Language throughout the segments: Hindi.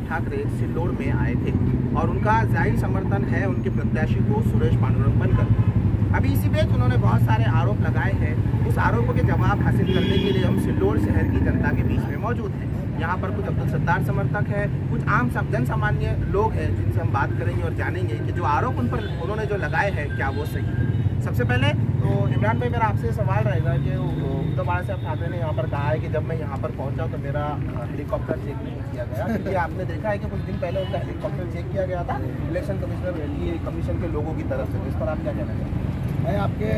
ठाकरे सिल्लोड़ में आए थे और उनका जाहिर समर्थन है उनके प्रत्याशी को सुरेश पांडुरंग बनकर। अभी इसी बीच उन्होंने बहुत सारे आरोप लगाए हैं। उस आरोपों के जवाब हासिल करने के लिए हम सिल्लोड़ शहर की जनता के बीच में मौजूद हैं। यहाँ पर कुछ अब्दुल सत्तार समर्थक हैं, कुछ आम जन सामान्य लोग हैं जिनसे हम बात करेंगे और जानेंगे कि जो आरोप उन पर उन्होंने जो लगाए हैं क्या वो सही है। सबसे पहले तो इमरान भाई, मेरा आपसे सवाल रहेगा कि उद्धव साहब ठाकरे ने यहाँ पर कहा है कि जब मैं यहाँ पर पहुँचा तो मेरा हेलीकॉप्टर चेक नहीं किया गया, क्योंकि आपने देखा है कि कुछ दिन पहले उनका हेलीकॉप्टर चेक किया गया था इलेक्शन कमीशन के लोगों की तरफ से। इस पर आप क्या कहना चाहते हैं? मैं आपके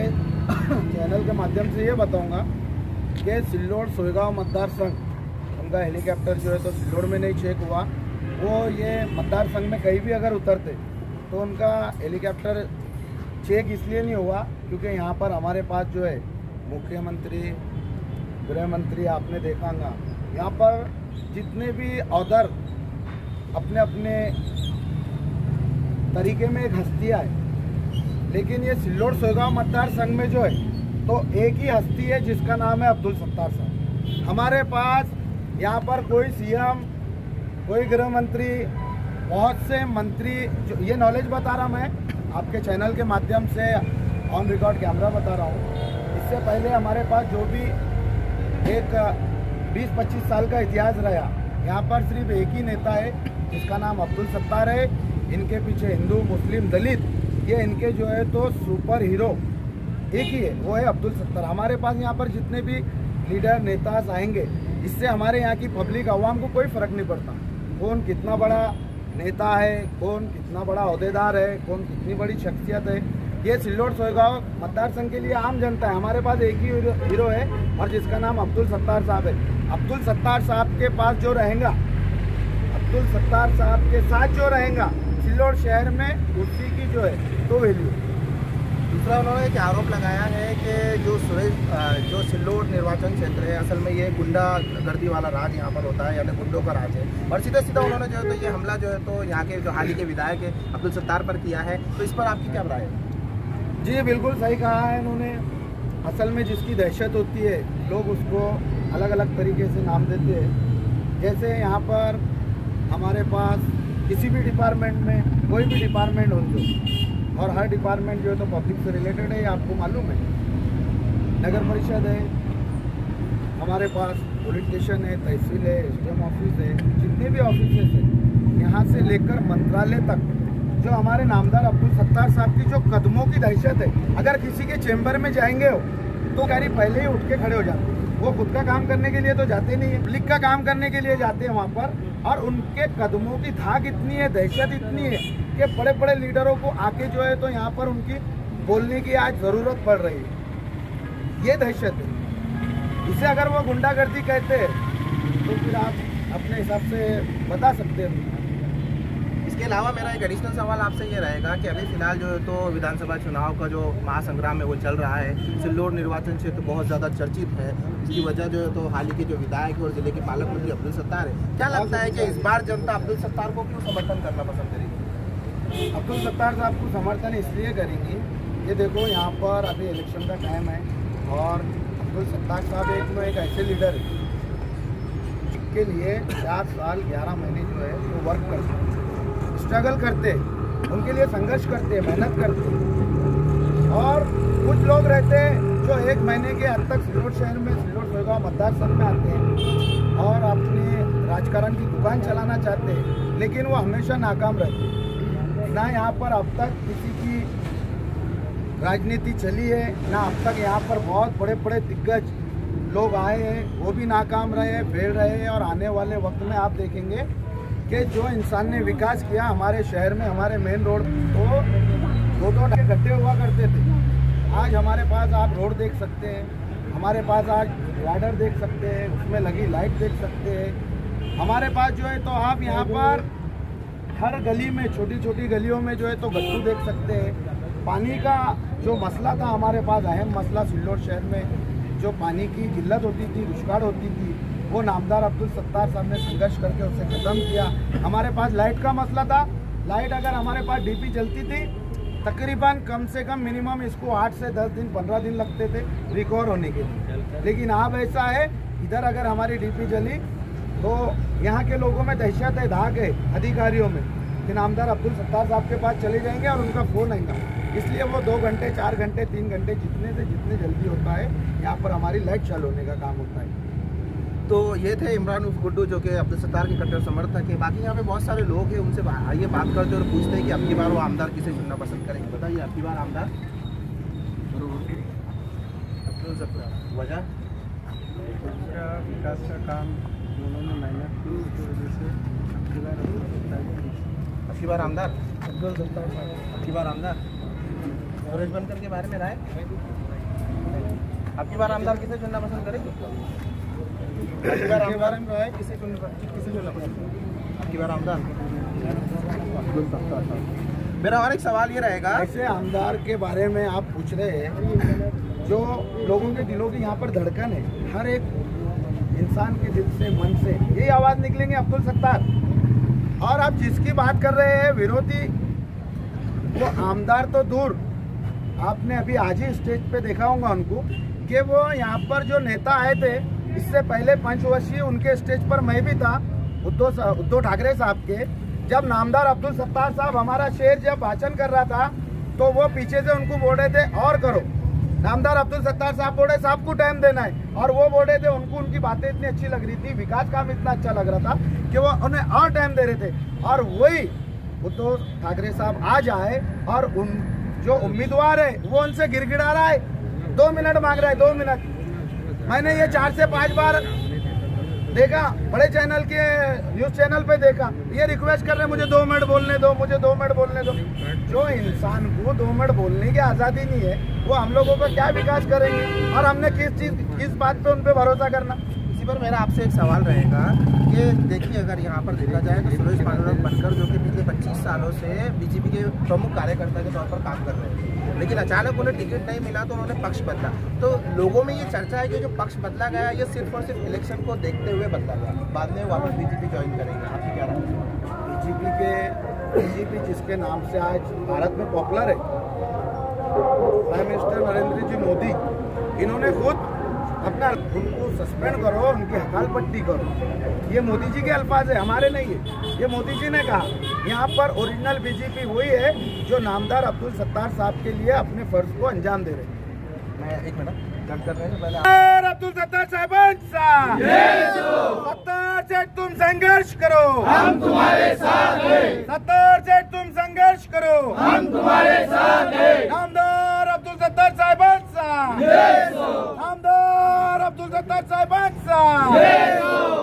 चैनल के माध्यम से ये बताऊँगा कि सिल्लोड़ सोयगांव मतदार संघ, उनका हेलीकॉप्टर जो है तो सिल्लोड़ में नहीं चेक हुआ। वो ये मतदार संघ में कहीं भी अगर उतरते तो उनका हेलीकॉप्टर चेक इसलिए नहीं हुआ क्योंकि यहाँ पर हमारे पास जो है मुख्यमंत्री, गृह मंत्री, आपने देखा होगा यहाँ पर जितने भी अदर अपने अपने तरीके में एक हस्तियाँ है, लेकिन ये सिल्लोड़ सोयगांव मतदार संघ में जो है तो एक ही हस्ती है जिसका नाम है अब्दुल सत्तार साहब। हमारे पास यहाँ पर कोई सीएम, कोई गृह मंत्री, बहुत से मंत्री, जो ये नॉलेज बता रहा मैं आपके चैनल के माध्यम से ऑन रिकॉर्ड कैमरा बता रहा हूँ। इससे पहले हमारे पास जो भी एक 20-25 साल का इतिहास रहा, यहाँ पर सिर्फ एक ही नेता है जिसका नाम अब्दुल सत्तार है। इनके पीछे हिंदू, मुस्लिम, दलित, ये इनके जो है तो सुपर हीरो एक ही है, वो है अब्दुल सत्तार। हमारे पास यहाँ पर जितने भी लीडर, नेता आएंगे, इससे हमारे यहाँ की पब्लिक, आवाम को कोई फ़र्क नहीं पड़ता कौन कितना बड़ा नेता है, कौन कितना बड़ा अहदेदार है, कौन कितनी बड़ी शख्सियत है। ये सिल्लोड़ सोयगांव मतदार संघ के लिए आम जनता है। हमारे पास एक ही हीरो है और जिसका नाम अब्दुल सत्तार साहब है। अब्दुल सत्तार साहब के पास जो रहेगा, अब्दुल सत्तार साहब के साथ जो रहेगा सिल्लोड़ शहर में, उसी की जो है तो वैल्यू। दूसरा उन्होंने एक आरोप लगाया है कि जो सिल्लोड़ निर्वाचन क्षेत्र है असल में ये गुंडागर्दी वाला राज यहाँ पर होता है, यानी गुंडों का राज है। और सीधा सीधा उन्होंने जो है तो ये हमला जो है तो यहाँ के जो हाल ही के विधायक है अब्दुल सत्तार पर किया है। तो इस पर आपकी क्या राय है? जी बिल्कुल सही कहा है इन्होंने। असल में जिसकी दहशत होती है लोग उसको अलग अलग तरीके से नाम देते हैं। जैसे यहाँ पर हमारे पास किसी भी डिपार्टमेंट में, कोई भी डिपार्टमेंट हो जो, और हर डिपार्टमेंट जो है तो पब्लिक से रिलेटेड है, आपको मालूम है। नगर परिषद है, हमारे पास पुलिस स्टेशन है, तहसील है, एसडीएम ऑफिस है, जितने भी ऑफिसेस हैं, यहाँ से लेकर मंत्रालय तक जो हमारे नामदार अब्दुल सत्तार साहब की जो कदमों की दहशत है, अगर किसी के चेंबर में जाएंगे हो तो गाड़ी पहले ही उठ के खड़े हो जाते हैं। वो खुद का काम करने के लिए तो जाते नहीं है, पब्लिक का काम करने के लिए जाते हैं वहाँ पर। और उनके कदमों की धाक इतनी है, दहशत इतनी है कि बड़े बड़े लीडरों को आके जो है तो यहाँ पर उनकी बोलने की आज ज़रूरत पड़ रही है। ये दहशत है। इसे अगर वो गुंडागर्दी कहते हैं तो फिर आप अपने हिसाब से बता सकते हैं। इसके अलावा मेरा एक एडिशनल सवाल आपसे ये रहेगा कि अभी फिलहाल जो है तो विधानसभा चुनाव का जो महासंग्राम है वो चल रहा है। सिल्लोड़ निर्वाचन क्षेत्र बहुत ज़्यादा चर्चित है। इसकी वजह जो है तो हाल ही के जो विधायक और जिले के पालक मंत्री अब्दुल सत्तार है, क्या लगता है कि इस बार जनता अब्दुल सत्तार को क्यों समर्थन करना पसंद करेगी? अब्दुल सत्तार साहब को समर्थन इसलिए करेंगी, ये देखो यहाँ पर अभी इलेक्शन का टाइम है और अब्दुल सत्तार साहब एक ऐसे लीडर है जिसके लिए 4 साल 11 महीने जो है वो वर्क करते हैं, स्ट्रगल करते हैं, उनके लिए संघर्ष करते हैं, मेहनत करते हैं। और कुछ लोग रहते हैं जो 1 महीने के हद तक सिल्लोड़ शहर में, सिल्लोड़ सोयगांव मतदार संघ में आते हैं और अपने राजकारण की दुकान चलाना चाहते हैं, लेकिन वो हमेशा नाकाम रहते हैं। ना यहाँ पर अब तक किसी की राजनीति चली है, ना अब तक यहाँ पर बहुत बड़े बड़े दिग्गज लोग आए हैं, वो भी नाकाम रहे, फेल रहे हैं। और आने वाले वक्त में आप देखेंगे कि जो इंसान ने विकास किया हमारे शहर में, हमारे मेन रोड तो 2-2 गड्ढे हुआ करते थे, आज हमारे पास आप रोड देख सकते हैं, हमारे पास आज डिवाइडर देख सकते हैं, उसमें लगी लाइट देख सकते हैं। हमारे पास जो है तो आप यहाँ पर हर गली में, छोटी छोटी गलियों में जो है तो गड्ढू देख सकते हैं। पानी का जो मसला था हमारे पास, अहम मसला सिल्लोड़ शहर में जो पानी की किल्लत होती थी, दुष्काल होती थी, वो नामदार अब्दुल सत्तार साहब ने संघर्ष करके उसे खत्म किया। हमारे पास लाइट का मसला था, लाइट अगर हमारे पास डीपी चलती थी तकरीबन कम से कम मिनिमम इसको 8 से 10 दिन 15 दिन लगते थे रिकवर होने के लिए। लेकिन अब ऐसा है, इधर अगर हमारी डीपी जली तो यहाँ के लोगों में दहशत है, धाक है अधिकारियों में कि नामदार अब्दुल सत्तार साहब के पास चले जाएंगे और उनका फ़ोन आएगा, इसलिए वो 2 घंटे 4 घंटे 3 घंटे जितने से जितने जल्दी होता है यहाँ पर हमारी लाइट चालू होने का काम होता है। तो ये थे इमरान उर्फ गुड्डू जो कि अब्दुल सत्तार के कट्टर समर्थक है। बाकी यहाँ पे बहुत सारे लोग हैं, उनसे आइए बात करते और पूछते हैं कि अब की बार वो आमदार किसे चुनना पसंद करेंगे। बताइए अब की बार आमदार अब्दुल सत्तार, वजह विकास का काम उन्होंने मेहनत की, उसकी वजह से अब की बार आमदार अब्दुल सत्तार साहब। अब की बार आमदार सुरेश बनकर के बारे में राय, अब की बार आमदार किसे चुनना पसंद करेंगे? अब की बार आमदार में राय किसे चुनना पसंद? अब की बार आमदार अब्दुल सत्तार साहब। मेरा और एक सवाल ये रहेगा, ऐसे आमदार के बारे में आप पूछ रहे हैं, जो लोगों के दिलों की यहाँ पर धड़कन है, हर एक इंसान के दिल से मन से यही आवाज़ निकलेंगे अब्दुल सत्तार। और आप जिसकी बात कर रहे हैं विरोधी, वो आमदार तो दूर, आपने अभी आज ही स्टेज पे देखा होगा उनको कि वो यहाँ पर जो नेता आए थे, इससे पहले पंचवर्षीय उनके स्टेज पर मैं भी था उद्धव ठाकरे साहब के। जब नामदार अब्दुल सत्तार साहब हमारा शेर जब भाषण कर रहा था तो वो पीछे से उनको बोल रहे थे और करो। नामदार अब्दुल सत्तार साहब बोले साहब को टाइम देना है, और वो बोल रहे थे, उनको उनकी बातें इतनी अच्छी लग रही थी, विकास काम इतना अच्छा लग रहा था कि वो उन्हें और टाइम दे रहे थे। और वही उद्धव ठाकरे साहब आज आए और उन जो उम्मीदवार है वो उनसे गिड़गिड़ा रहा है, 2 मिनट मांग रहा है, 2 मिनट। मैंने ये 4 से 5 बार देखा, बड़े चैनल के न्यूज़ चैनल पे देखा, ये रिक्वेस्ट कर रहे हैं मुझे 2 मिनट बोलने दो, मुझे 2 मिनट बोलने दो। जो इंसान को 2 मिनट बोलने की आज़ादी नहीं है, वो हम लोगों का क्या विकास करेंगे? और हमने किस बात पे उन पे भरोसा करना? इसी पर मेरा आपसे एक सवाल रहेगा कि देखिए, अगर यहाँ पर देखा जाए तो सुरेश पांडुरंग बनकर जो कि पिछले 25 सालों से बीजेपी के प्रमुख कार्यकर्ता के तौर पर काम कर रहे हैं, लेकिन अचानक उन्हें टिकट नहीं मिला तो उन्होंने पक्ष बदला। तो लोगों में ये चर्चा है कि जो पक्ष बदला गया ये सिर्फ और सिर्फ इलेक्शन को देखते हुए बदला गया, बाद में वापस बीजेपी ज्वाइन करेंगे। आपकी क्या राय? बीजेपी जिसके नाम से आज भारत में पॉपुलर है, प्राइम मिनिस्टर नरेंद्र जी मोदी, इन्होंने खुद अपना उनको सस्पेंड करो, उनकी हकाल पट्टी करो। ये मोदी जी के अल्फाज है, हमारे नहीं है, ये मोदी जी ने कहा। यहाँ पर ओरिजिनल बीजेपी वही है जो नामदार अब्दुल सत्तार साहब के लिए अपने फर्ज को अंजाम दे रहे हैं। मैं एक मिनट कट करने से पहले अब्दुल सत्तार साहब, सत्तार से तुम संघर्ष करो, हम तुम्हारे साथ हैं। सत्तार से तुम संघर्ष करो, हम तुम्हारे साथ हैं। नामदार अब्दुल सत्तार साहब, नामदार अब्दुल सत्तार साहब,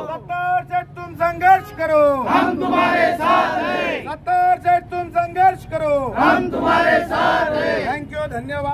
सत्तार से तुम संघर्ष करो, हम तुम्हारे साथ हैं। सत्तार से तुम संघर्ष करो, हम तुम्हारे साथ हैं। थैंक यू, धन्यवाद।